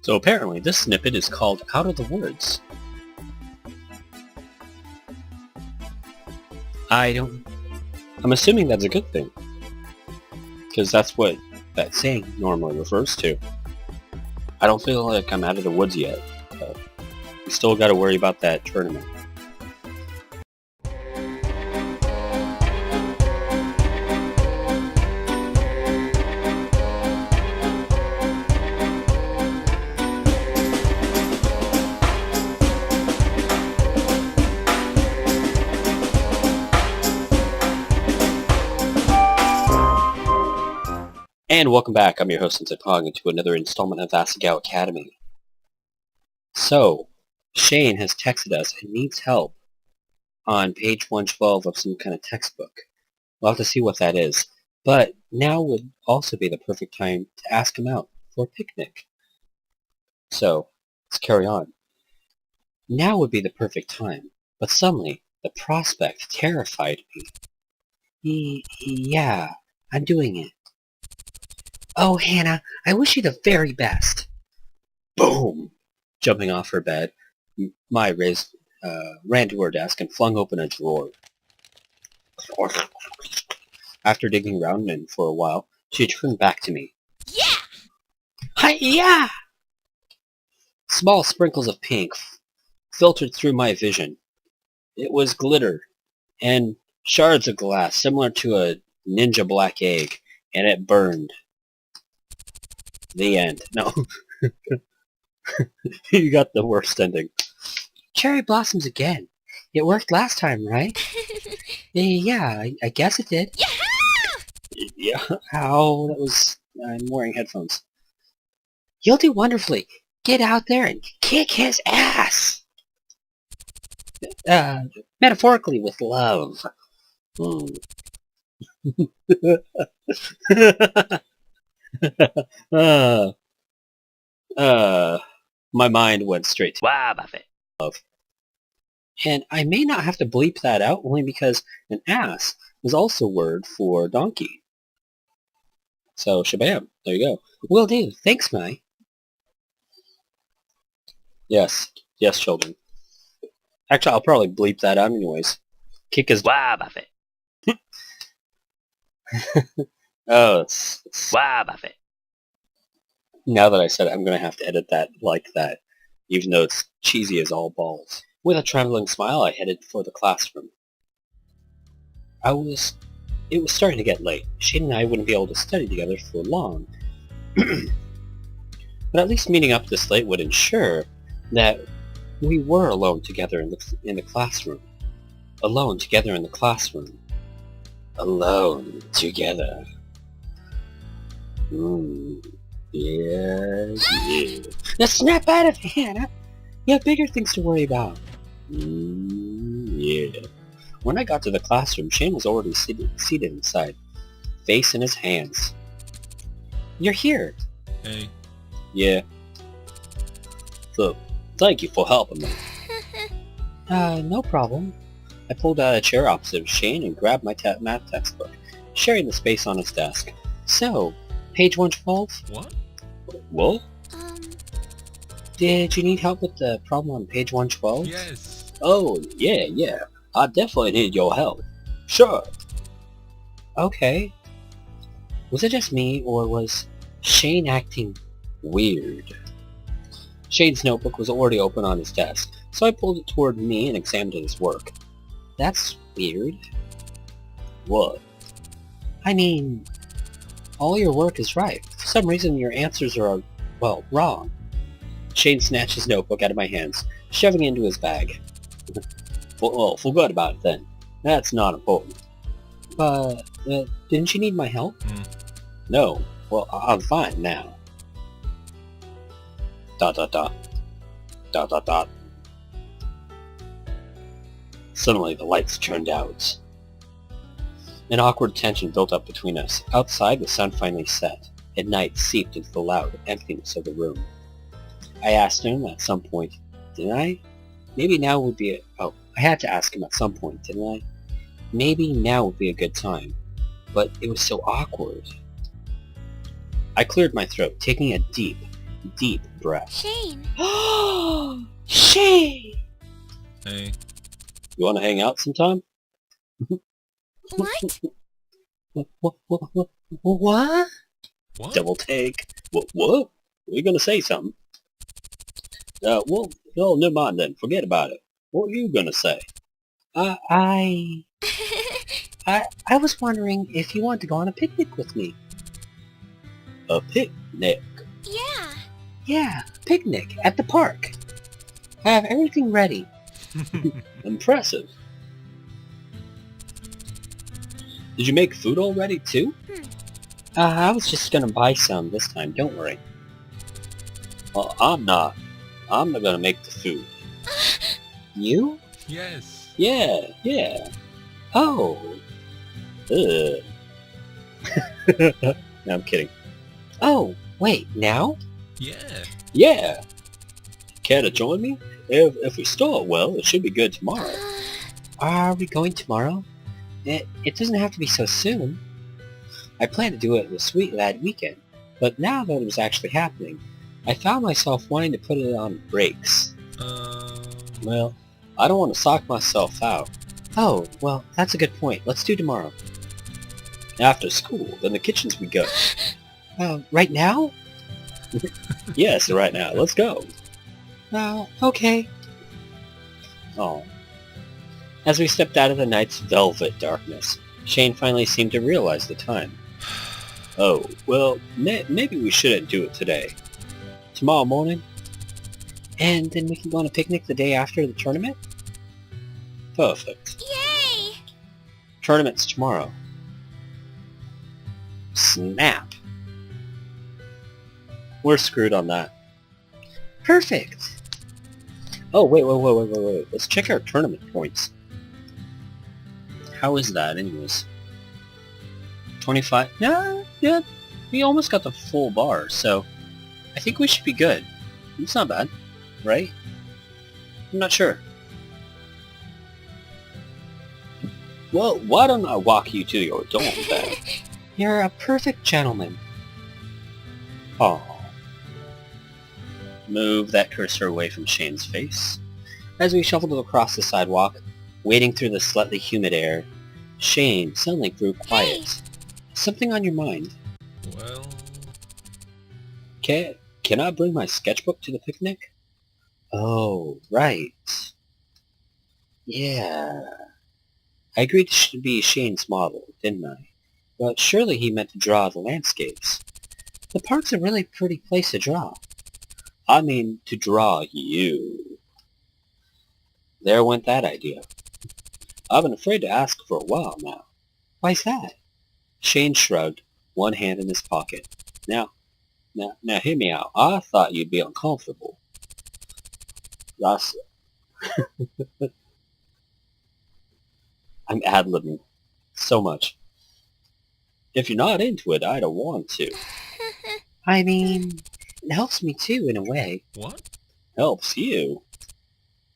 So apparently this snippet is called Out of the Woods. I'm assuming that's a good thing. Because that's what that saying normally refers to. I don't feel like I'm out of the woods yet, but we still gotta worry about that tournament. And welcome back, I'm your host Sensei Pong, into another installment of Asagao Academy. So, Shane has texted us and needs help on page 112 of some kind of textbook. We'll have to see what that is. But now would also be the perfect time to ask him out for a picnic. So, let's carry on. Now would be the perfect time, but suddenly the prospect terrified me. Yeah, I'm doing it. Oh, Hannah, I wish you the very best. Boom! Jumping off her bed, Mai ran to her desk and flung open a drawer. After digging around in for a while, she turned back to me. Yeah! Hi-ya! Small sprinkles of pink filtered through my vision. It was glitter and shards of glass similar to a ninja black egg, and it burned. The end. No. You got the worst ending. Cherry blossoms again. It worked last time, right? Yeah, I guess it did. Yeah! Yeah, how? That was... I'm wearing headphones. You'll do wonderfully. Get out there and kick his ass! Metaphorically with love. My mind went straight to love. And I may not have to bleep that out only because an ass is also a word for donkey. So, shabam. There you go. Will do. Thanks, Mai. Yes. Yes, children. Actually, I'll probably bleep that out anyways. Kick his Buffett. Oh, it's Buffett. Now that I said it, I'm going to have to edit that like that, even though it's cheesy as all balls. With a trembling smile, I headed for the classroom. It was starting to get late. Shane and I wouldn't be able to study together for long. But at least meeting up this late would ensure that we were alone together in the classroom. Alone together in the classroom. Alone together. Yeah. Now snap out of it, Hannah. You have bigger things to worry about. Yeah. When I got to the classroom, Shane was already seated inside, face in his hands. You're here. Hey. Yeah. So, thank you for helping me. No problem. I pulled out a chair opposite of Shane and grabbed my math textbook, sharing the space on his desk. So, page 112? What? What? Did you need help with the problem on page 112? Yes. Oh, yeah. I definitely need your help. Sure. Okay. Was it just me, or was Shane acting weird? Shane's notebook was already open on his desk, so I pulled it toward me and examined his work. That's weird. What? I mean, all your work is right. For some reason, your answers are, well, wrong. Shane snatched his notebook out of my hands, shoving it into his bag. Well, forget about it then. That's not important. But, didn't you need my help? No. Well, I'm fine now. ... Suddenly, the lights turned out. An awkward tension built up between us. Outside, the sun finally set, and night seeped into the loud emptiness of the room. I asked him at some point, didn't I? Maybe now would be I had to ask him at some point, didn't I? Maybe now would be a good time. But it was so awkward. I cleared my throat, taking a deep, brat. Shane. Shane! Hey. You want to hang out sometime? What? What? What? Double take. What? You're gonna say something? Well, no, never mind then. Forget about it. What are you gonna say? I was wondering if you want to go on a picnic with me. A picnic? Yeah. Yeah, picnic at the park. I have everything ready. Impressive. Did you make food already, too? I was just gonna buy some this time, don't worry. Well, I'm not. I'm not gonna make the food. You? Yes. Yeah. Oh. Ugh. No, I'm kidding. Oh, wait, now? Yeah. Yeah. Care to join me? If we start well, it should be good tomorrow. Are we going tomorrow? It doesn't have to be so soon. I planned to do it this that weekend, but now that it was actually happening, I found myself wanting to put it on brakes. Well, I don't want to sock myself out. Oh, well, that's a good point. Let's do tomorrow. After school, then the kitchens we go. Right now? Yes, right now. Let's go. Okay. Oh. As we stepped out of the night's velvet darkness, Shane finally seemed to realize the time. Oh, well, maybe we shouldn't do it today. Tomorrow morning? And then we can go on a picnic the day after the tournament? Perfect. Yay! Tournament's tomorrow. Snap. We're screwed on that. Perfect. Oh, wait. Let's check our tournament points. How is that, anyways? 25? Yeah, we almost got the full bar, so I think we should be good. It's not bad, right? I'm not sure. Well, why don't I walk you to your dorm then? You're a perfect gentleman. Oh. Move that cursor away from Shane's face. As we shuffled across the sidewalk, wading through the slightly humid air, Shane suddenly grew quiet. Hey. Something on your mind? Well... Can I bring my sketchbook to the picnic? Oh, right. Yeah. I agreed to be Shane's model, didn't I? But surely he meant to draw the landscapes. The park's a really pretty place to draw. I mean, to draw you. There went that idea. I've been afraid to ask for a while now. Why's that? Shane shrugged, one hand in his pocket. Now, hear me out. I thought you'd be uncomfortable. That's... I'm ad-libbing so much. If you're not into it, I don't want to. I mean, it helps me too, in a way. What? Helps you?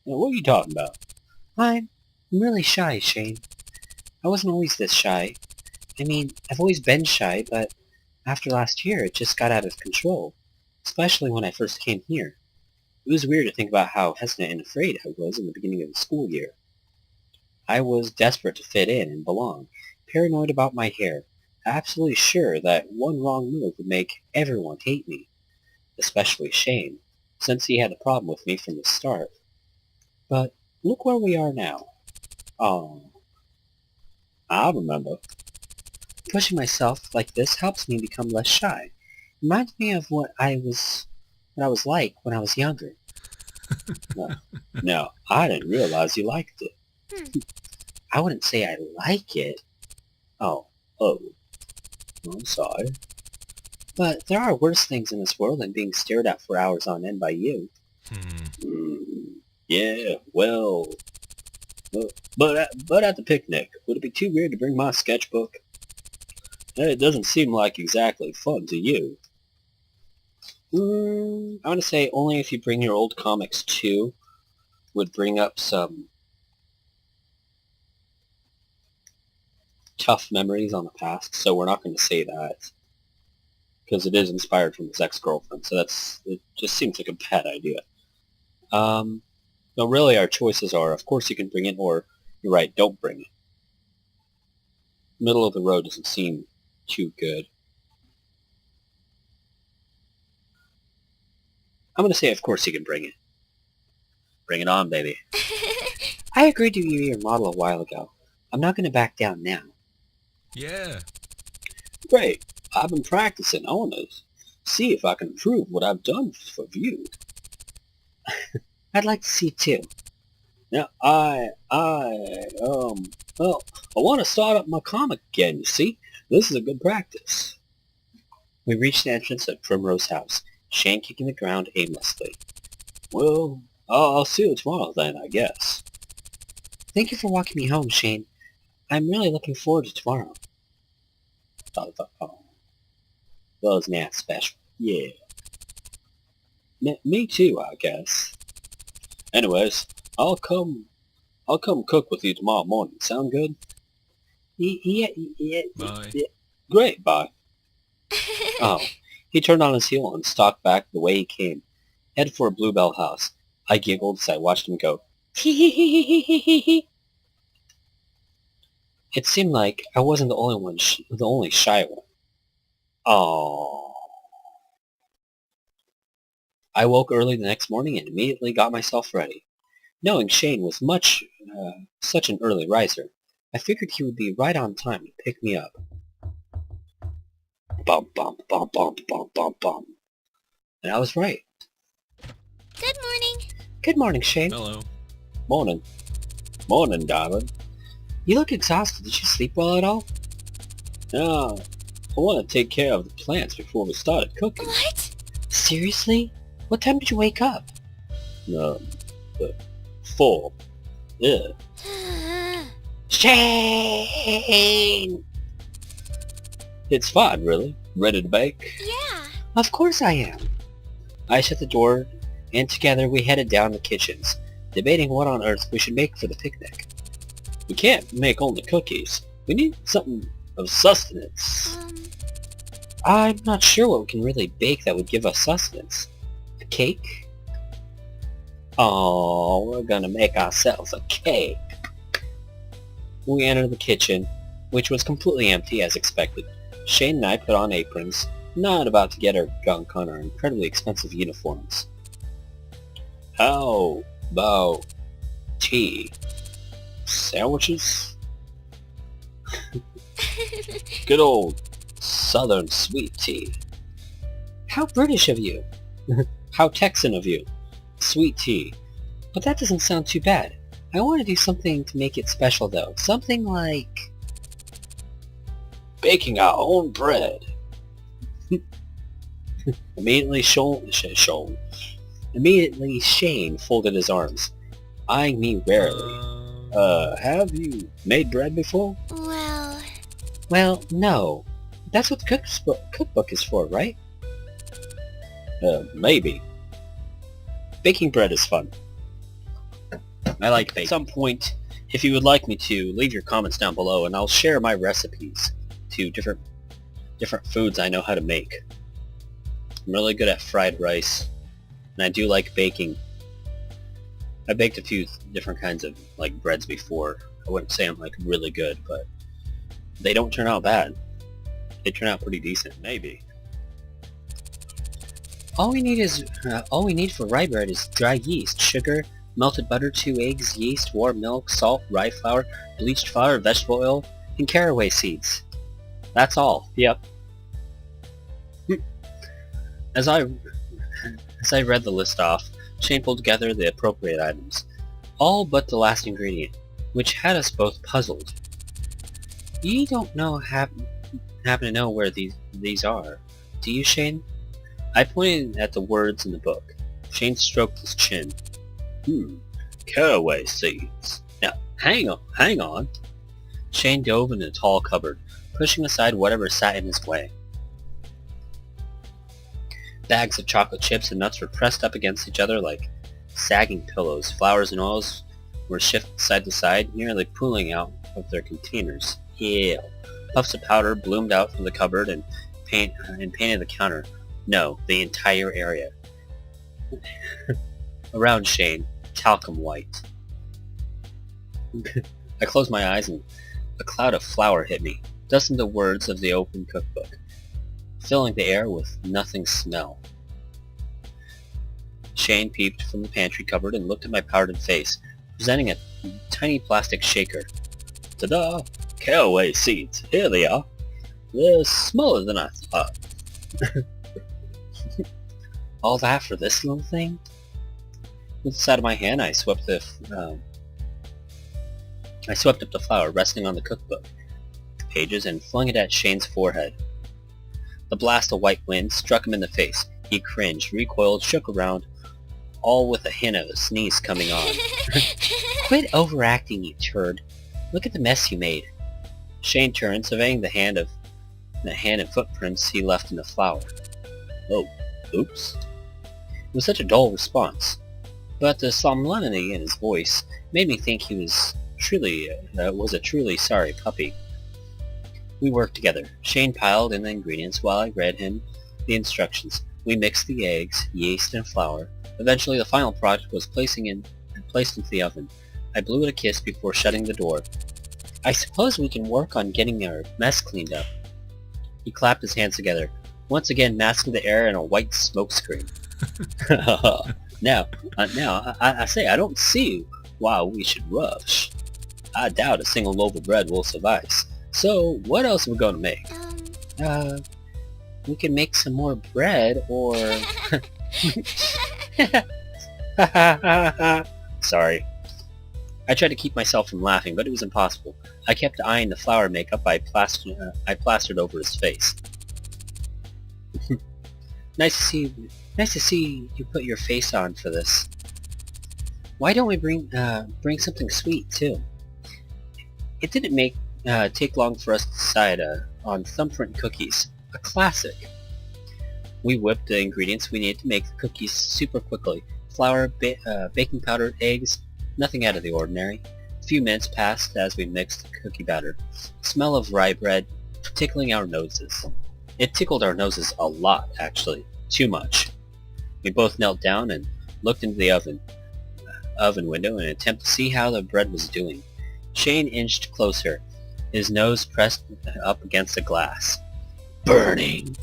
Now, what are you talking about? I'm really shy, Shane. I wasn't always this shy. I mean, I've always been shy, but after last year, it just got out of control. Especially when I first came here. It was weird to think about how hesitant and afraid I was in the beginning of the school year. I was desperate to fit in and belong, paranoid about my hair, absolutely sure that one wrong move would make everyone hate me, especially Shane, since he had a problem with me from the start. But look where we are now. Oh, I remember. Pushing myself like this helps me become less shy. Reminds me of what I was like when I was younger. No, I didn't realize you liked it. I wouldn't say I like it. Oh, I'm sorry. But there are worse things in this world than being stared at for hours on end by you. Yeah, well, but at the picnic, would it be too weird to bring my sketchbook? It doesn't seem like exactly fun to you. I'm gonna say only if you bring your old comics too, would bring up some tough memories on the past, so we're not going to say that. because it is inspired from his ex-girlfriend, so it just seems like a bad idea. No, really, our choices are, of course you can bring it, or, you're right, don't bring it. Middle of the road doesn't seem too good. I'm gonna say, of course you can bring it. Bring it on, baby. I agreed to be your model a while ago. I'm not gonna back down now. Yeah. Great. I've been practicing. I want to see if I can prove what I've done for you. I'd like to see too. Now, well, I want to start up my comic again, you see? This is a good practice. We reached the entrance of Primrose House, Shane kicking the ground aimlessly. Well, I'll see you tomorrow then, I guess. Thank you for walking me home, Shane. I'm really looking forward to tomorrow. Well, isn't that special? Yeah. Me too, I guess. Anyways, I'll come cook with you tomorrow morning. Sound good? Yeah. Bye. Yeah. Great, bye. Oh, he turned on his heel and stalked back the way he came, headed for a Bluebell house. I giggled as I watched him go. Hee. It seemed like I wasn't the only one, the only shy one. Oh. I woke early the next morning and immediately got myself ready. Knowing Shane was such an early riser, I figured he would be right on time to pick me up. Bump, bump, bump, bump, bump, bump, bump. And I was right. Good morning. Good morning, Shane. Hello. Morning. Morning, darling. You look exhausted. Did you sleep well at all? No. I want to take care of the plants before we started cooking. What? Seriously? What time did you wake up? 4. Yeah. Shane! It's fine, really. Ready to bake? Yeah. Of course I am. I shut the door, and together we headed down the kitchens, debating what on earth we should make for the picnic. We can't make only cookies. We need something of sustenance. I'm not sure what we can really bake that would give us sustenance. A cake? Oh, we're gonna make ourselves a cake. We entered the kitchen, which was completely empty as expected. Shane and I put on aprons, not about to get our gunk on our incredibly expensive uniforms. How about tea? Sandwiches? Good old Southern sweet tea. How British of you. How Texan of you. Sweet tea. But that doesn't sound too bad. I want to do something to make it special though. Something like baking our own bread. Immediately Shane folded his arms, eyeing me warily. Have you made bread before? Well, no. That's what the cookbook is for, right? Maybe. Baking bread is fun. I like baking. At some point, if you would like me to, leave your comments down below and I'll share my recipes to different foods I know how to make. I'm really good at fried rice, and I do like baking. I baked a few different kinds of breads before. I wouldn't say I'm really good, but they don't turn out bad. They turn out pretty decent, maybe. All we need for rye bread is dry yeast, sugar, melted butter, 2 eggs, yeast, warm milk, salt, rye flour, bleached flour, vegetable oil, and caraway seeds. That's all. Yep. As I read the list off, Shane pulled together the appropriate items, all but the last ingredient, which had us both puzzled. You don't happen to know where these are, do you, Shane? I pointed at the words in the book. Shane stroked his chin. Caraway seeds. Now, hang on. Shane dove into a tall cupboard, pushing aside whatever sat in his way. Bags of chocolate chips and nuts were pressed up against each other like sagging pillows. Flours and oils were shifted side to side, nearly pooling out of their containers. Yeah. Puffs of powder bloomed out from the cupboard, and and painted the counter. No, the entire area. Around Shane, talcum white. I closed my eyes and a cloud of flour hit me, dusting the words of the open cookbook, filling the air with nothing smell. Shane peeped from the pantry cupboard and looked at my powdered face, presenting a tiny plastic shaker. Ta-da! Caraway seeds. Here they are. They're smaller than I thought. All that for this little thing? With the side of my hand, I swept up the flour resting on the cookbook pages and flung it at Shane's forehead. The blast of white wind struck him in the face. He cringed, recoiled, shook around, all with a hint of a sneeze coming on. Quit overacting, you turd. Look at the mess you made. Shane turned, surveying the hand and footprints he left in the flour. Oh, oops. It was such a dull response, but the solemnity in his voice made me think he was a truly sorry puppy. We worked together. Shane piled in the ingredients while I read him the instructions. We mixed the eggs, yeast, and flour. Eventually, the final product was placed into the oven. I blew it a kiss before shutting the door. I suppose we can work on getting our mess cleaned up. He clapped his hands together, once again masking the air in a white smoke screen. Now, I say I don't see why we should rush. I doubt a single loaf of bread will suffice. So, what else are we going to make? We can make some more bread, or... Sorry. I tried to keep myself from laughing, but it was impossible. I kept eyeing the flour makeup I plastered over his face. Nice to see you put your face on for this. Why don't we bring something sweet too? It didn't take long for us to decide on thumbprint cookies, a classic. We whipped the ingredients we needed to make the cookies super quickly. Flour, baking powder, eggs, nothing out of the ordinary. A few minutes passed as we mixed the cookie batter. The smell of rye bread tickling our noses. It tickled our noses a lot, actually. Too much. We both knelt down and looked into the oven window in an attempt to see how the bread was doing. Shane inched closer, his nose pressed up against the glass. Burning!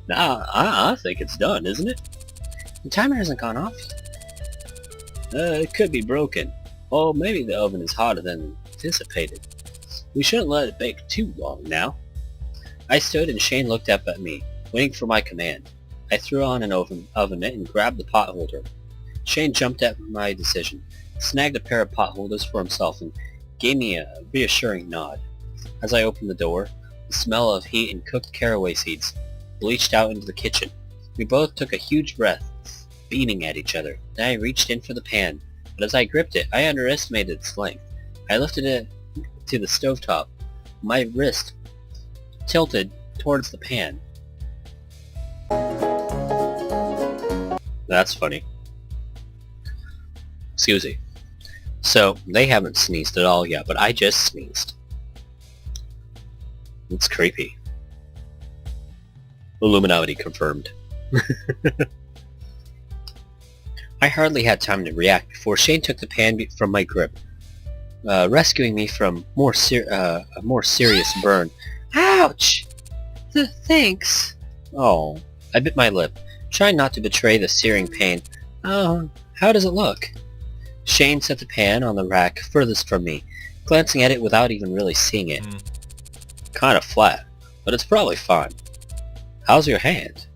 Nah, I think it's done, isn't it? The timer hasn't gone off yet. It could be broken. Or maybe the oven is hotter than anticipated. We shouldn't let it bake too long now. I stood and Shane looked up at me, waiting for my command. I threw on an oven mitt and grabbed the pot holder. Shane jumped at my decision, snagged a pair of pot holders for himself, and gave me a reassuring nod. As I opened the door, the smell of heat and cooked caraway seeds bleached out into the kitchen. We both took a huge breath, beaming at each other. Then I reached in for the pan, but as I gripped it, I underestimated its length. I lifted it to the stovetop, my wrist tilted towards the pan. That's funny. Excuse me. So, they haven't sneezed at all yet, but I just sneezed. It's creepy. Illuminati confirmed. I hardly had time to react before Shane took the pan from my grip, rescuing me from a more serious burn. Ouch! Thanks. Oh, I bit my lip, trying not to betray the searing pain. Oh, how does it look? Shane set the pan on the rack furthest from me, glancing at it without even really seeing it. Kinda flat, but it's probably fine. How's your hand?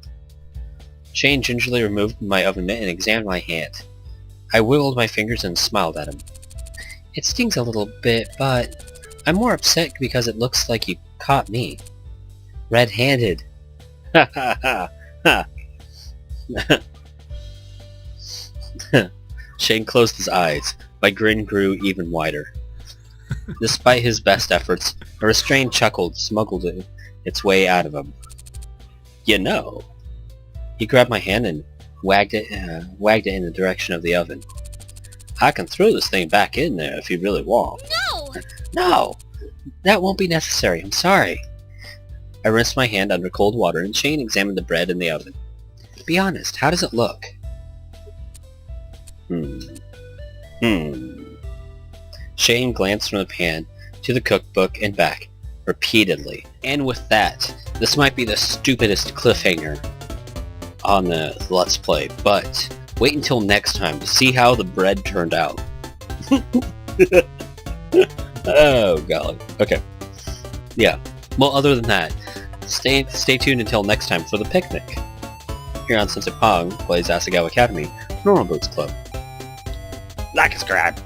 Shane gingerly removed my oven mitt and examined my hand. I wiggled my fingers and smiled at him. It stings a little bit, but I'm more upset because it looks like you caught me. Red-handed. Ha ha ha ha. Shane closed his eyes. My grin grew even wider. Despite his best efforts, a restrained chuckle smuggled its way out of him. You know. He grabbed my hand and wagged it in the direction of the oven. I can throw this thing back in there if you really want. No! No! That won't be necessary, I'm sorry. I rinsed my hand under cold water and Shane examined the bread in the oven. Be honest, how does it look? Shane glanced from the pan to the cookbook and back, repeatedly. And with that, this might be the stupidest cliffhanger on the Let's Play, but wait until next time to see how the bread turned out. Oh golly. Okay. Yeah. Well, other than that, stay tuned until next time for the picnic. Here on Sensei Pong plays Asagao Academy, Normal Boots Club. Like and subscribe.